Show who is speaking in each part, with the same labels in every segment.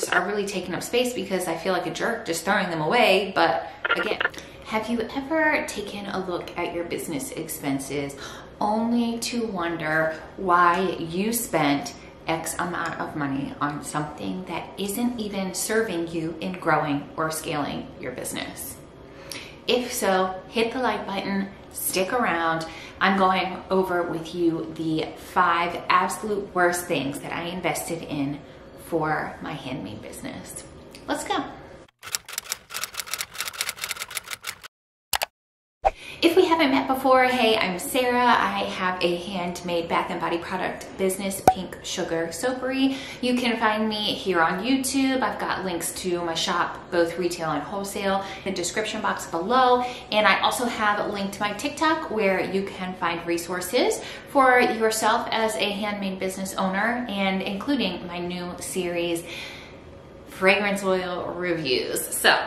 Speaker 1: just are really taking up space because I feel like a jerk just throwing them away. But again, have you ever taken a look at your business expenses only to wonder why you spent X amount of money on something that isn't even serving you in growing or scaling your business? If so, hit the like button, stick around. I'm going over with you the 5 absolute worst things that I invested in for my handmade business. Let's go. If we haven't met before, hey, I'm Sarah. I have a handmade bath and body product business, Pink Sugar Soapery. You can find me here on YouTube. I've got links to my shop, both retail and wholesale, in the description box below. And I also have a link to my TikTok where you can find resources for yourself as a handmade business owner, and including my new series, Fragrance Oil Reviews. So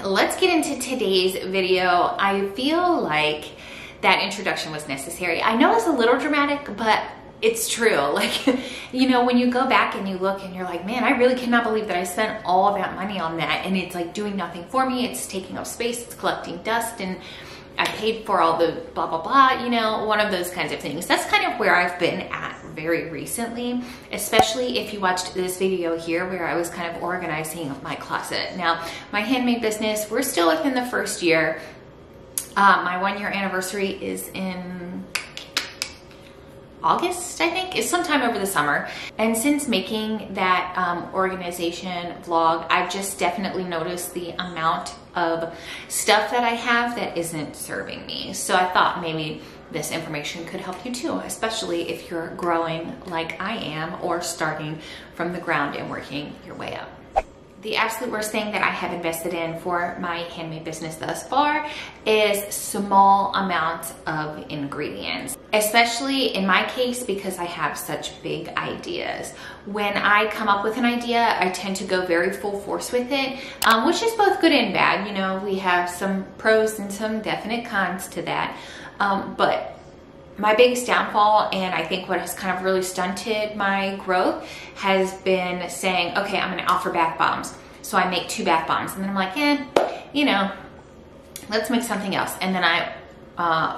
Speaker 1: let's get into today's video. I feel like that introduction was necessary. I know it's a little dramatic, but it's true. Like, you know, when you go back and you look and you're like, man, I really cannot believe that I spent all of that money on that, and it's like doing nothing for me. It's taking up space, it's collecting dust, and I paid for all the blah, blah, blah, you know, one of those kinds of things. That's kind of where I've been at very recently, especially if you watched this video here where I was kind of organizing my closet. Now, my handmade business, we're still within the first year. My 1-year anniversary is in August, I think. It's sometime over the summer. And since making that organization vlog, I've just definitely noticed the amount of stuff that I have that isn't serving me. So I thought maybe this information could help you too, especially if you're growing like I am or starting from the ground and working your way up. The absolute worst thing that I have invested in for my handmade business thus far is small amounts of ingredients, especially in my case because I have such big ideas. When I come up with an idea, I tend to go very full force with it, which is both good and bad. You know, we have some pros and some definite cons to that. But my biggest downfall, and I think what has kind of really stunted my growth, has been saying, okay, I'm gonna offer bath bombs. So I make 2 bath bombs, and then I'm like, you know, let's make something else. And then I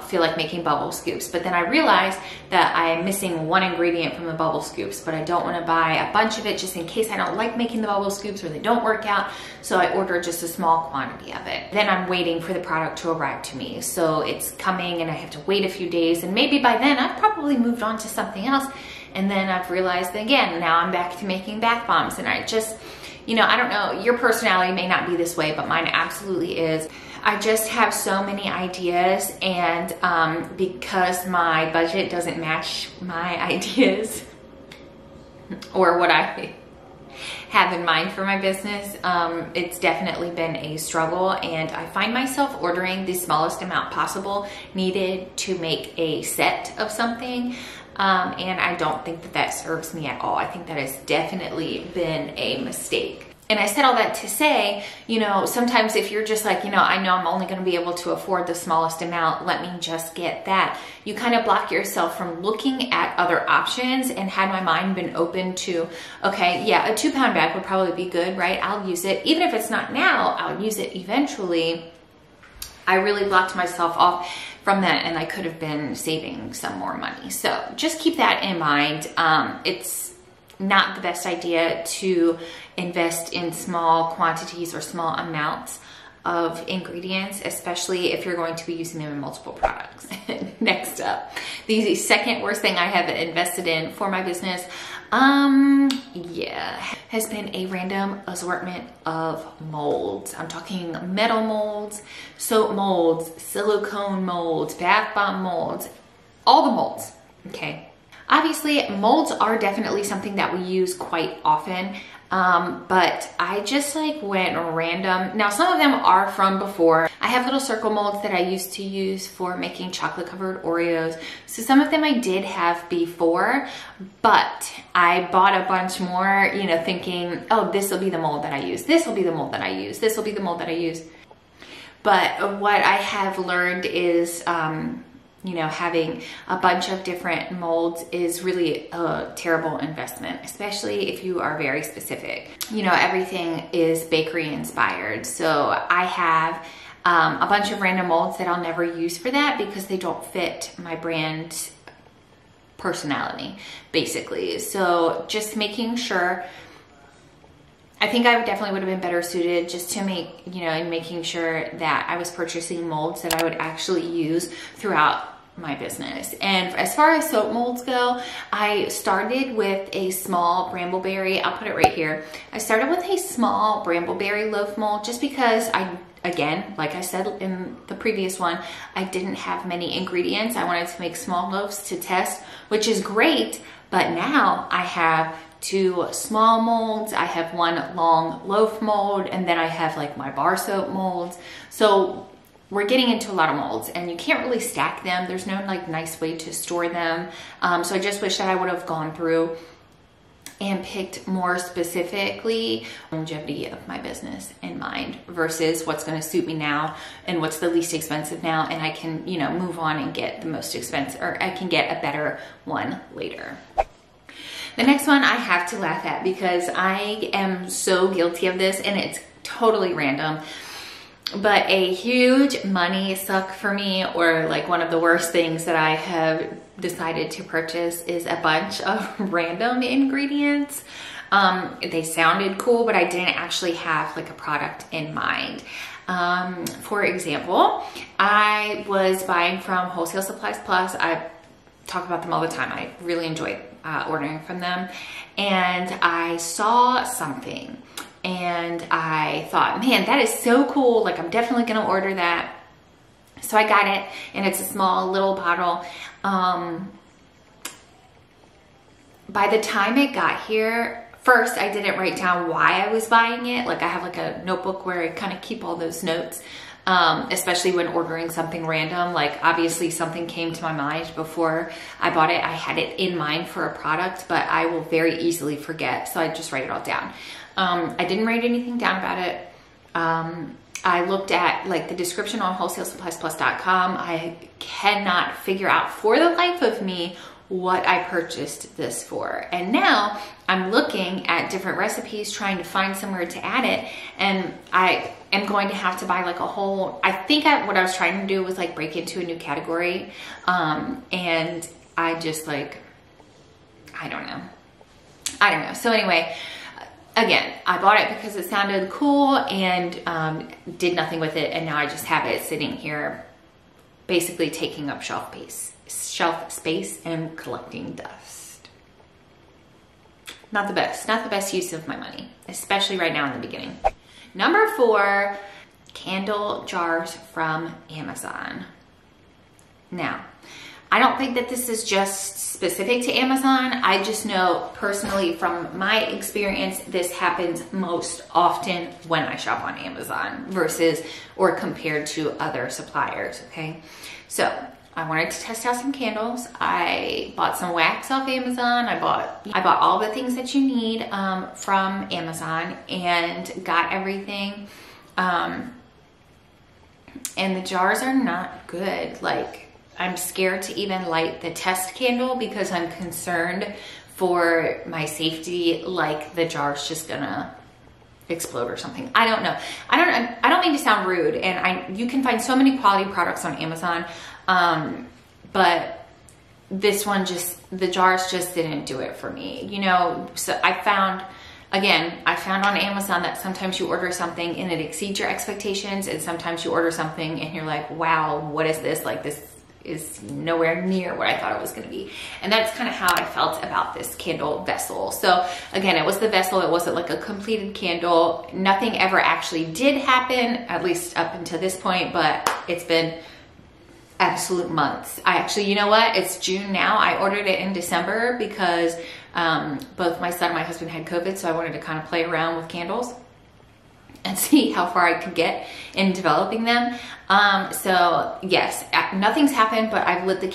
Speaker 1: feel like making bubble scoops. But then I realize that I'm missing 1 ingredient from the bubble scoops, but I don't wanna buy a bunch of it just in case I don't like making the bubble scoops or they don't work out. So I order just a small quantity of it. Then I'm waiting for the product to arrive to me. So it's coming and I have to wait a few days, and maybe by then I've probably moved on to something else. And then I've realized that again, now I'm back to making bath bombs, and I just, you know, I don't know, your personality may not be this way, but mine absolutely is. I just have so many ideas, and because my budget doesn't match my ideas or what I have in mind for my business, it's definitely been a struggle, and I find myself ordering the smallest amount possible needed to make a set of something. And I don't think that that serves me at all. I think that has definitely been a mistake. And I said all that to say, you know, sometimes if you're just like, you know, I know I'm only going to be able to afford the smallest amount, let me just get that. You kind of block yourself from looking at other options. And had my mind been open to, okay, yeah, a 2-pound bag would probably be good, right? I'll use it. Even if it's not now, I'll use it eventually. I really blocked myself off from that, and I could have been saving some more money. So just keep that in mind. It's not the best idea to invest in small quantities or small amounts of ingredients, especially if you're going to be using them in multiple products. Next up, the second worst thing I have invested in for my business, has been a random assortment of molds. I'm talking metal molds, soap molds, silicone molds, bath bomb molds, all the molds, okay? Obviously, molds are definitely something that we use quite often, but I just like went random. Now, some of them are from before. I have little circle molds that I used to use for making chocolate covered Oreos. So some of them I did have before, but I bought a bunch more, you know, thinking, oh, this will be the mold that I use. This will be the mold that I use. This will be the mold that I use. But what I have learned is, you know, having a bunch of different molds is really a terrible investment, especially if you are very specific. You know, everything is bakery inspired. So I have a bunch of random molds that I'll never use for that because they don't fit my brand personality, basically. So just making sure, I think I definitely would have been better suited just to make, you know, and making sure that I was purchasing molds that I would actually use throughout my business. And as far as soap molds go, I started with a small brambleberry, I'll put it right here. I started with a small brambleberry loaf mold just because again, like I said in the previous one, I didn't have many ingredients. I wanted to make small loaves to test, which is great. But now I have 2 small molds. I have 1 long loaf mold, and then I have like my bar soap molds. So we're getting into a lot of molds, and you can't really stack them. There's no like nice way to store them. So I just wish that I would have gone through and picked more specifically longevity of my business in mind versus what's going to suit me now and what's the least expensive now, and I can, you know, move on and get the most expensive, or I can get a better one later. The next one I have to laugh at because I am so guilty of this, and it's totally random, but a huge money suck for me, or like one of the worst things that I have decided to purchase, is a bunch of random ingredients. They sounded cool, but I didn't actually have like a product in mind. For example, I was buying from Wholesale Supplies Plus. I talk about them all the time. I really enjoy ordering from them. And I saw something and I thought, man, that is so cool. Like, I'm definitely gonna order that. So I got it, and it's a small little bottle. By the time it got here, first I didn't write down why I was buying it. Like, I have like a notebook where I kind of keep all those notes, especially when ordering something random. Like, obviously something came to my mind before I bought it. I had it in mind for a product, but I will very easily forget. So I just write it all down. I didn't write anything down about it. I looked at like the description on wholesalesupplisplus.com. I cannot figure out for the life of me what I purchased this for. And now I'm looking at different recipes, trying to find somewhere to add it. And I am going to have to buy like a whole, I think what I was trying to do was like break into a new category. And I just like, I don't know. So anyway, again, I bought it because it sounded cool and did nothing with it. And now I just have it sitting here, basically taking up shelf space and collecting dust. Not the best use of my money, especially right now in the beginning. Number 4, candle jars from Amazon. Now, I don't think that this is just specific to Amazon. I just know personally from my experience, this happens most often when I shop on Amazon versus or compared to other suppliers, okay? So I wanted to test out some candles. I bought some wax off Amazon. I bought all the things that you need from Amazon and got everything. And the jars are not good. Like, I'm scared to even light the test candle because I'm concerned for my safety, like the jar's just gonna explode or something. I don't know. I don't mean to sound rude, and you can find so many quality products on Amazon, but this one the jars just didn't do it for me, you know. So I found on Amazon that sometimes you order something and it exceeds your expectations, and sometimes you order something and you're like, wow, what is this? Like, this is nowhere near what I thought it was going to be. And that's kind of how I felt about this candle vessel. So again, it was the vessel. It wasn't like a completed candle. Nothing ever actually did happen, at least up until this point, but it's been absolute months. You know what? It's June now. I ordered it in December because both my son and my husband had COVID. So I wanted to kind of play around with candles and see how far I could get in developing them. So yes, nothing's happened, but I've lit the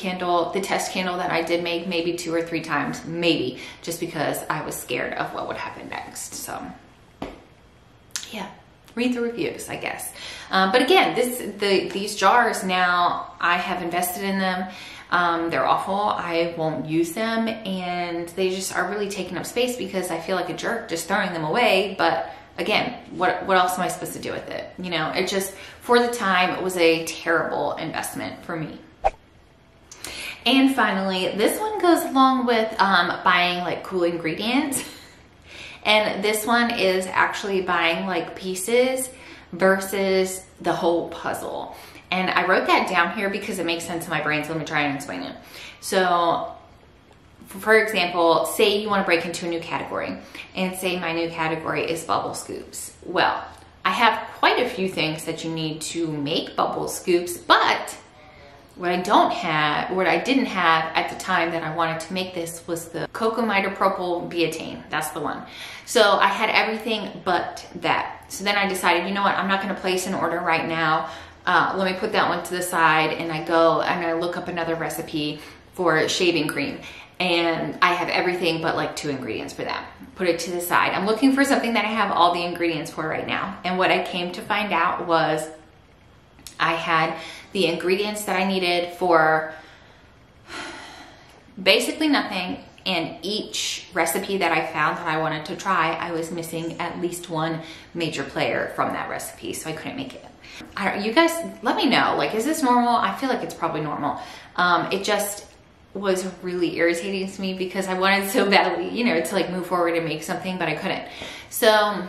Speaker 1: test candle that I did make maybe 2 or 3 times, maybe, just because I was scared of what would happen next. So yeah, read the reviews, I guess. But again, these jars now, I have invested in them. They're awful. I won't use them, and they just are really taking up space because I feel like a jerk just throwing them away. But again, what else am I supposed to do with it? You know, it just, for the time, it was a terrible investment for me. And finally, this one goes along with buying like cool ingredients. And this one is actually buying like pieces versus the whole puzzle. And I wrote that down here because it makes sense in my brain, so let me try and explain it. So, for example, say you want to break into a new category, and say my new category is bubble scoops. Well, I have quite a few things that you need to make bubble scoops, but what I didn't have at the time that I wanted to make this was the Cocamide propyl butane. That's the one. So I had everything but that. So then I decided, you know what, I'm not going to place an order right now. Let me put that one to the side, and I go and I look up another recipe for shaving cream, and I have everything but like 2 ingredients for that. Put it to the side. I'm looking for something that I have all the ingredients for right now. And what I came to find out was I had the ingredients that I needed for basically nothing, and each recipe that I found that I wanted to try, I was missing at least one major player from that recipe, so I couldn't make it. You guys, let me know, like, is this normal? I feel like it's probably normal. It just was really irritating to me because I wanted so badly, you know, to like move forward and make something, but I couldn't. So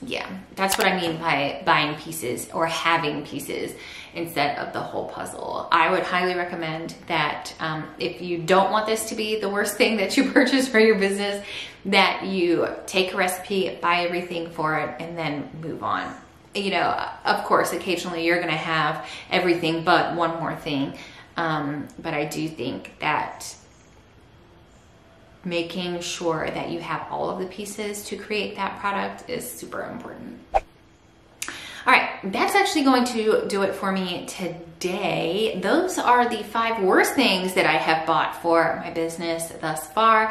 Speaker 1: yeah, that's what I mean by buying pieces or having pieces instead of the whole puzzle. I would highly recommend that if you don't want this to be the worst thing that you purchase for your business, that you take a recipe, buy everything for it, and then move on. You know, of course, occasionally you're gonna have everything but one more thing. But I do think that making sure that you have all of the pieces to create that product is super important. All right, that's actually going to do it for me today. Those are the 5 worst things that I have bought for my business thus far.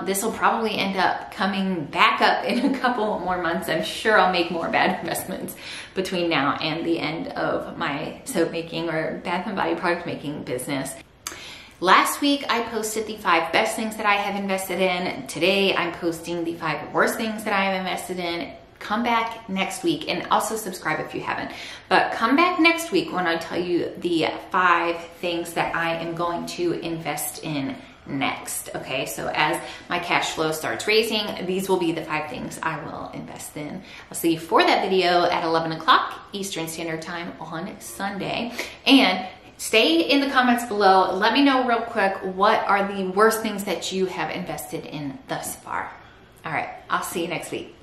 Speaker 1: This will probably end up coming back up in a couple more months. I'm sure I'll make more bad investments between now and the end of my soap making or bath and body product making business. Last week, I posted the 5 best things that I have invested in. Today, I'm posting the 5 worst things that I have invested in. Come back next week, and also subscribe if you haven't. But come back next week when I tell you the 5 things that I am going to invest in next. Okay, so as my cash flow starts raising, these will be the 5 things I will invest in. I'll see you for that video at 11 o'clock Eastern Standard Time on Sunday. And stay in the comments below. Let me know real quick, what are the worst things that you have invested in thus far? All right, I'll see you next week.